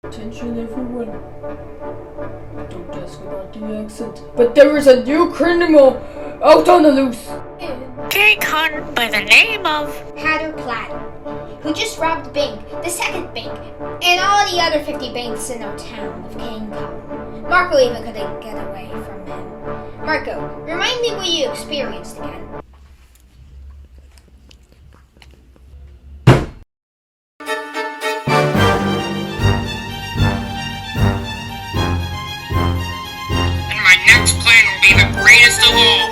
Attention everyone. Don't ask about the accent. But there is a new criminal out on the loose. Gang hunt by the name of Hatter Platter, who just robbed the bank, the second bank, and all the other 50 banks in our town of King Kong. Marco even couldn't get away from him. Marco, remind me what you experienced again. next plan will be the greatest of all.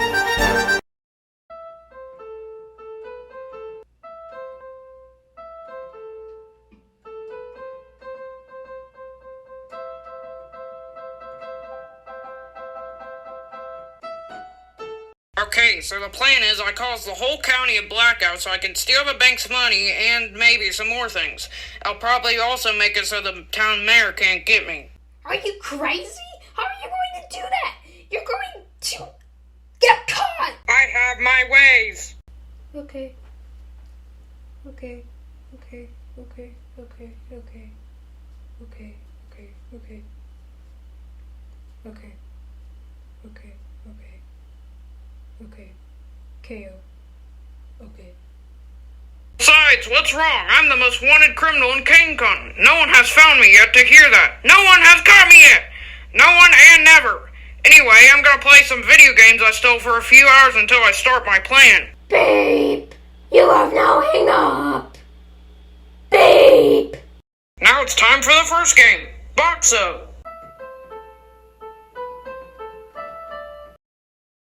Okay, so the plan is I cause the whole county a blackout so I can steal the bank's money and maybe some more things. I'll probably also make it so the town mayor can't get me. Are you crazy? How are you going to do that? You're going to get caught! I have my ways! Okay. Okay. Okay. Okay. Okay. Okay. Okay. Okay. Okay. Okay. Okay. Okay. Okay. KO. Okay. Besides, what's wrong? I'm the most wanted criminal in King Kong. No one has found me yet to hear that. No one has caught me yet. No one and never. Anyway, I'm gonna play some video games I stole for a few hours until I start my plan. Beep! You have now hung up. Beep! Now it's time for the first game. Boxo.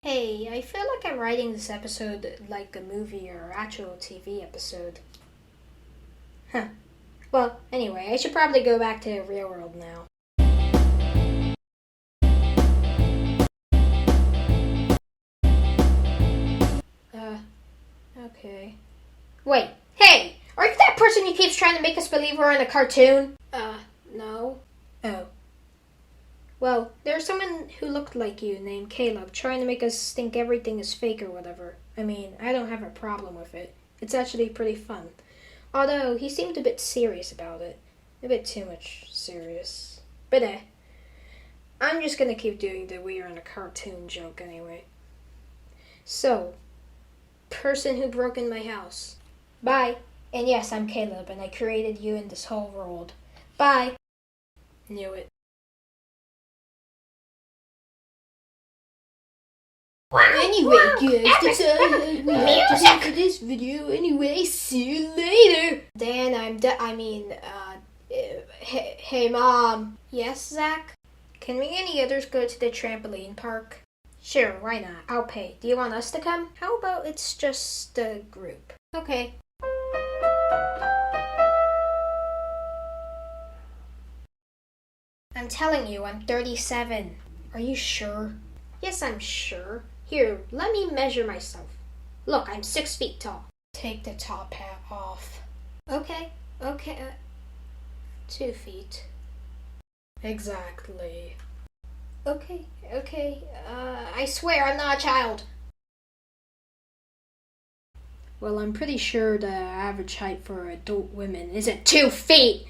Hey, I feel like I'm writing this episode like a movie or actual TV episode. Huh. Well, anyway, I should probably go back to the real world now. Okay. Wait, hey! Are you that person who keeps trying to make us believe we're in a cartoon? No. Oh. Well, there's someone who looked like you named Caleb trying to make us think everything is fake or whatever. I mean, I don't have a problem with it. It's actually pretty fun. Although, he seemed a bit serious about it. A bit too much serious. But I'm just gonna keep doing the we are in a cartoon joke anyway. So, person who broke in my house. Bye. And yes, I'm Caleb, and I created you in this whole world. Bye. Knew it. Anyway, guys, that's all we have to say for this video. Anyway, see you later. Dan, hey, Mom. Yes, Zach? Can we and the others go to the trampoline park? Sure, why not? I'll pay. Do you want us to come? How about it's just a group? Okay. I'm telling you, I'm 37. Are you sure? Yes, I'm sure. Here, let me measure myself. Look, I'm 6 feet tall. Take the top hat off. Okay. 2 feet. Exactly. Okay. I swear I'm not a child. Well, I'm pretty sure the average height for adult women isn't 2 feet.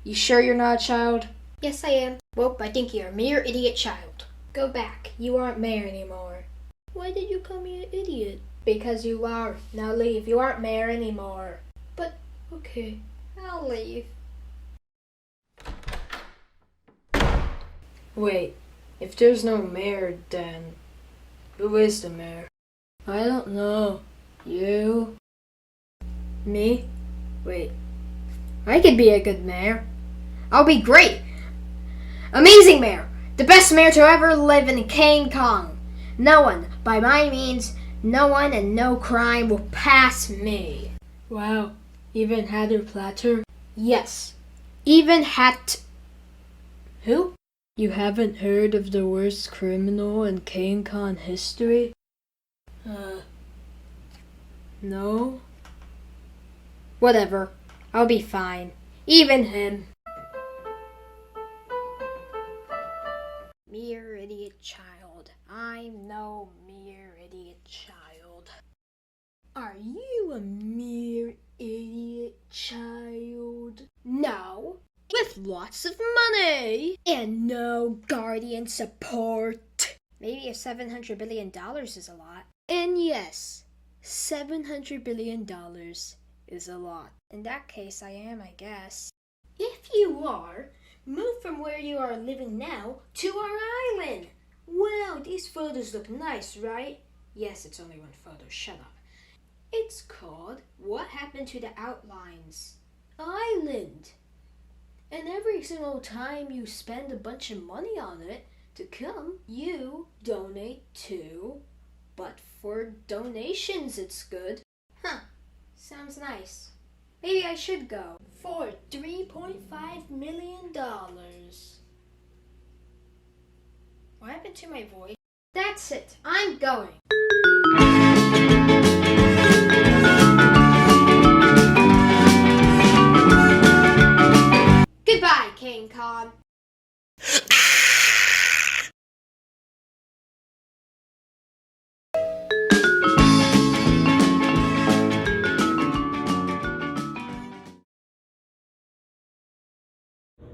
You sure you're not a child? Yes, I am. Well, I think you're a mere idiot child. Go back. You aren't mayor anymore. Why did you call me an idiot? Because you are. Now leave. You aren't mayor anymore. But, okay. I'll leave. Wait, if there's no mayor, then who is the mayor? I don't know. You? Me? Wait, I could be a good mayor. I'll be great! Amazing mayor! The best mayor to ever live in King Kong. No one, by my means, no one and no crime will pass me. Wow, even Hatter Platter? Yes, even Who? You haven't heard of the worst criminal in King Kong history? No? Whatever. I'll be fine. Even him. Mere idiot child. I'm no mere idiot child. Are you a mere idiot child? No. With lots of money. And no guardian support. Maybe if $700 billion is a lot. And yes, $700 billion is a lot. In that case, I am, I guess. If you are, move from where you are living now to our island. Wow, these photos look nice, right? Yes, it's only one photo. Shut up. It's called What Happened to the Outlines Island. And every single time you spend a bunch of money on it to come, you donate too. But for donations, it's good. Huh. Sounds nice. Maybe I should go. For $3.5 million. What happened to my voice? That's it. I'm going. Goodbye, King Kong.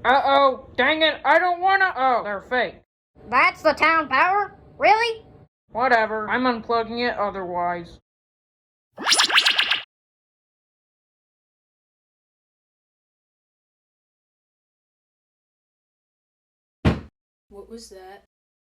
Uh-oh, dang it, I don't wanna. Oh, they're fake. That's the town power? Really? Whatever, I'm unplugging it otherwise. What was that?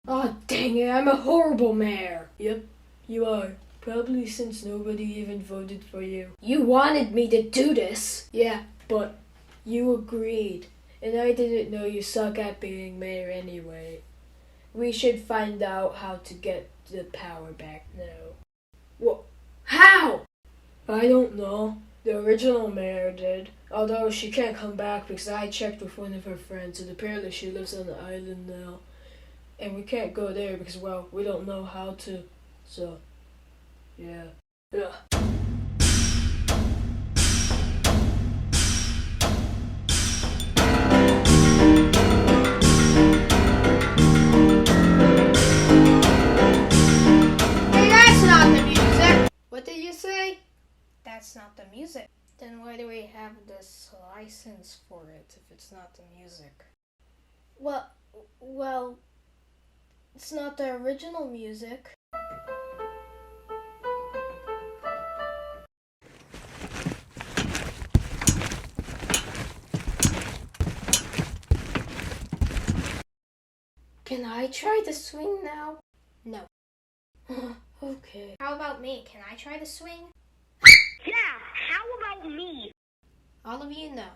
Oh, dang it, I'm a horrible mayor. Yep, you are. Probably since nobody even voted for you. You wanted me to do this. Yeah, but you agreed. And I didn't know you suck at being mayor anyway. We should find out how to get the power back now. What? How? I don't know. The original mayor did. Although she can't come back because I checked with one of her friends and apparently she lives on the island now. And we can't go there because, well, we don't know how to. So, yeah. Ugh. What did you say? That's not the music. Then why do we have this license for it if it's not the music? Well, it's not the original music. Can I try the swing now? No. Okay. How about me? Can I try the swing? Yeah, how about me? All of you know.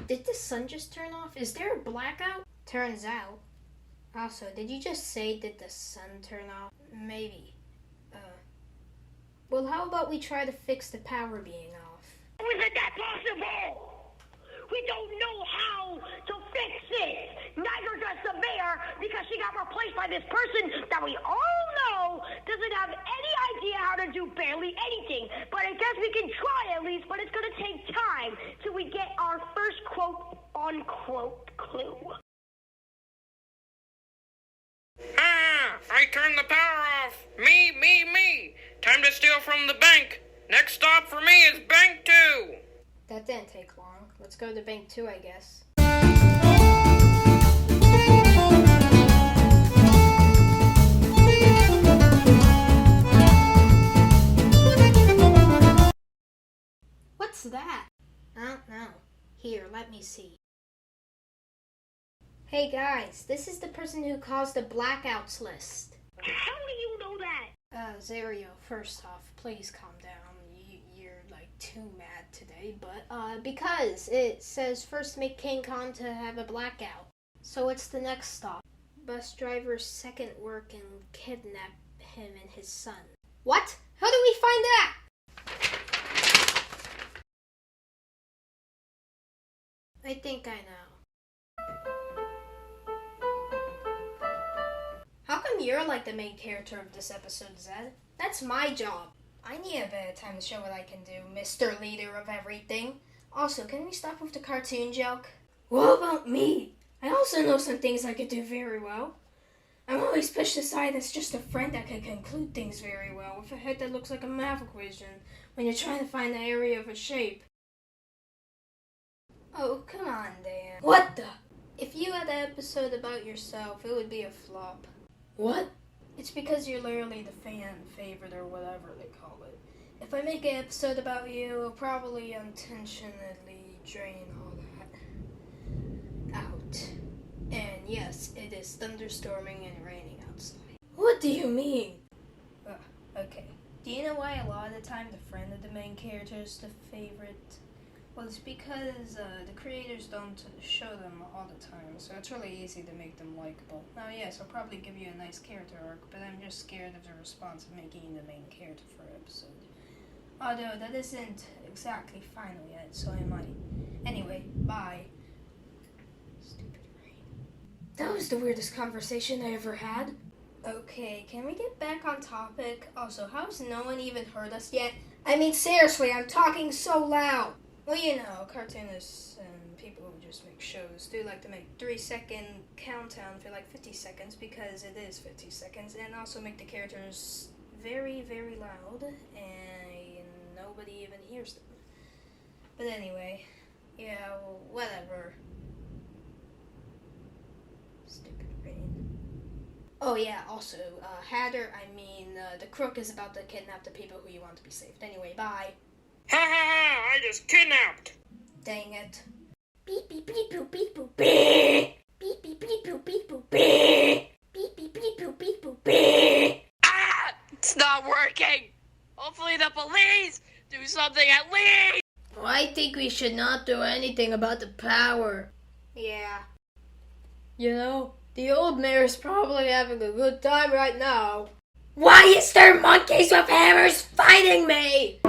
Did the sun just turn off? Is there a blackout? Turns out. Also, did you just say did the sun turn off? Maybe. Well, how about we try to fix the power being off? Isn't that possible? We don't know how to fix it. Neither does the mayor because she got replaced by this person that we all know doesn't have any idea how to do barely anything. But I guess we can try at least, but it's going to take time till we get our first quote-unquote clue. I turned the power off. Me. Time to steal from the bank. Next stop for me is Bank 2. That didn't take long. Let's go to Bank 2, I guess. What's that? I don't know. Here, let me see. Hey guys, this is the person who caused the blackouts list. How do you know that? Zerio, first off, please calm down. You're like too mad today, but because it says first make King Kong to have a blackout. So it's the next stop. Bus driver's second work and kidnap him and his son. What? How do we find that? I think I know. How come you're like the main character of this episode, Zed? That's my job. I need a bit of time to show what I can do, Mr. Leader of everything. Also, can we stop with the cartoon joke? What about me? I also know some things I could do very well. I'm always pushed aside as just a friend that can conclude things very well with a head that looks like a math equation when you're trying to find the area of a shape. Oh, come on, Dan. What the? If you had an episode about yourself, it would be a flop. What? It's because you're literally the fan favorite or whatever they call it. If I make an episode about you, it'll probably intentionally drain all that out. And yes, it is thunderstorming and raining outside. What do you mean? Okay. Do you know why a lot of the time the friend of the main character is the favorite? Well, it's because the creators don't show them all the time, so it's really easy to make them likable. Now, yes, I'll probably give you a nice character arc, but I'm just scared of the response of making you the main character for an episode. Although, that isn't exactly final yet, so I might. Anyway, bye. Stupid rain. That was the weirdest conversation I ever had. Okay, can we get back on topic? Also, how's no one even heard us yet? I mean, seriously, I'm talking so loud. Well, you know, cartoonists and people who just make shows do like to make 3-second countdown for like 50 seconds because it is 50 seconds, and also make the characters very, very loud and nobody even hears them. But anyway, yeah, well, whatever. Stupid rain. Oh yeah, also, the crook is about to kidnap the people who you want to be saved. Anyway, bye. Ha ha ha! I just kidnapped! Dang it. Beep beep beep boop beep boop beep. Beep beep beep boop beep boop beep. Beep beep beep boop beep boop beep. Ah! It's not working! Hopefully the police do something at least! I think we should not do anything about the power. Yeah. You know, the old mayor's probably having a good time right now. Why is there monkeys with hammers fighting me?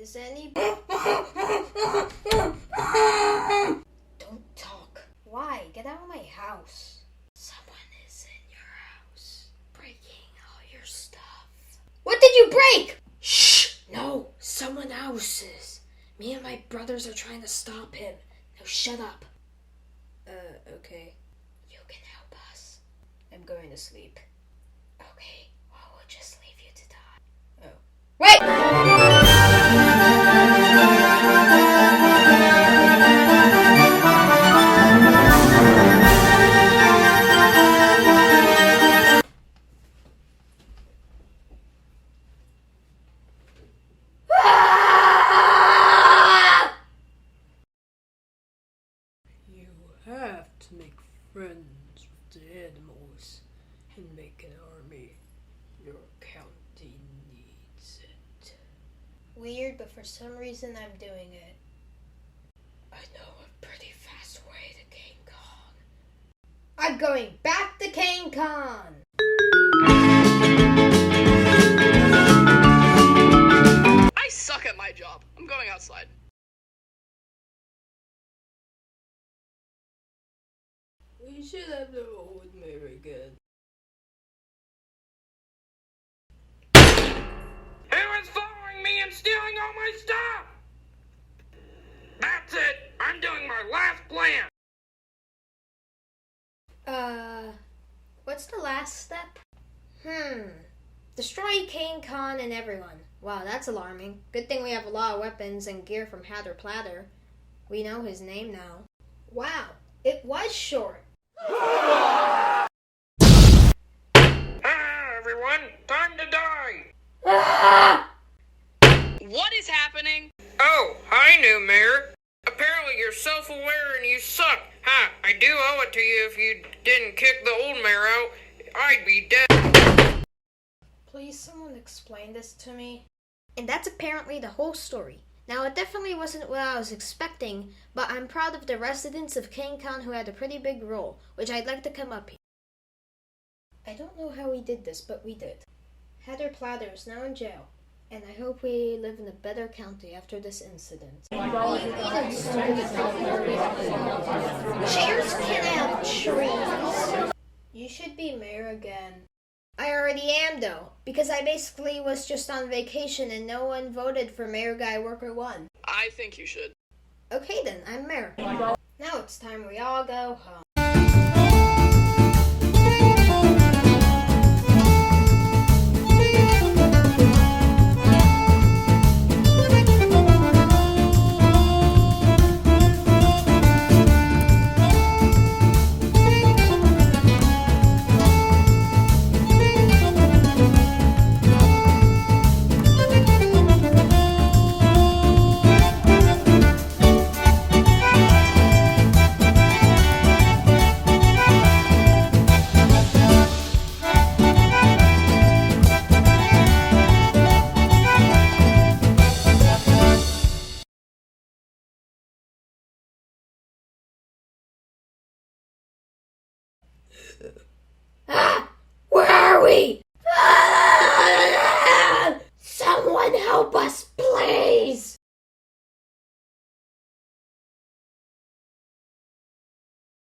Is any... Don't talk. Why? Get out of my house. Someone is in your house, breaking all your stuff. What did you break? Shh! No, someone else's. Me and my brothers are trying to stop him. Now shut up. Okay. You can help us. I'm going to sleep. Okay, well, we'll just leave you to die. Oh. Wait! You have to make friends with the animals and make an army. Your county needs it. Weird, but for some reason I'm doing it. I know a pretty fast way to King Kong. I'm going back to King Kong! I suck at my job. I'm going outside. We should have the old mayor again. Who is following me and stealing all my stuff? That's it! I'm doing my last plan! What's the last step? Destroy King Kong and everyone. Wow, that's alarming. Good thing we have a lot of weapons and gear from Hatter Platter. We know his name now. Wow, it was short. Ah, everyone, time to die! What is happening? Oh, hi, new mayor. Apparently you're self-aware and you suck. Ha, I do owe it to you. If you didn't kick the old mayor out, I'd be dead. Please, someone explain this to me. And that's apparently the whole story. Now, it definitely wasn't what I was expecting, but I'm proud of the residents of King Kong who had a pretty big role, which I'd like to come up here. I don't know how we did this, but we did. Hatter Platter is now in jail. And I hope we live in a better county after this incident. Chairs can have trees. You should be mayor again. I already am though, because I basically was just on vacation and no one voted for Mayor Guy Worker 1. I think you should. Okay then, I'm mayor. Now it's time we all go home.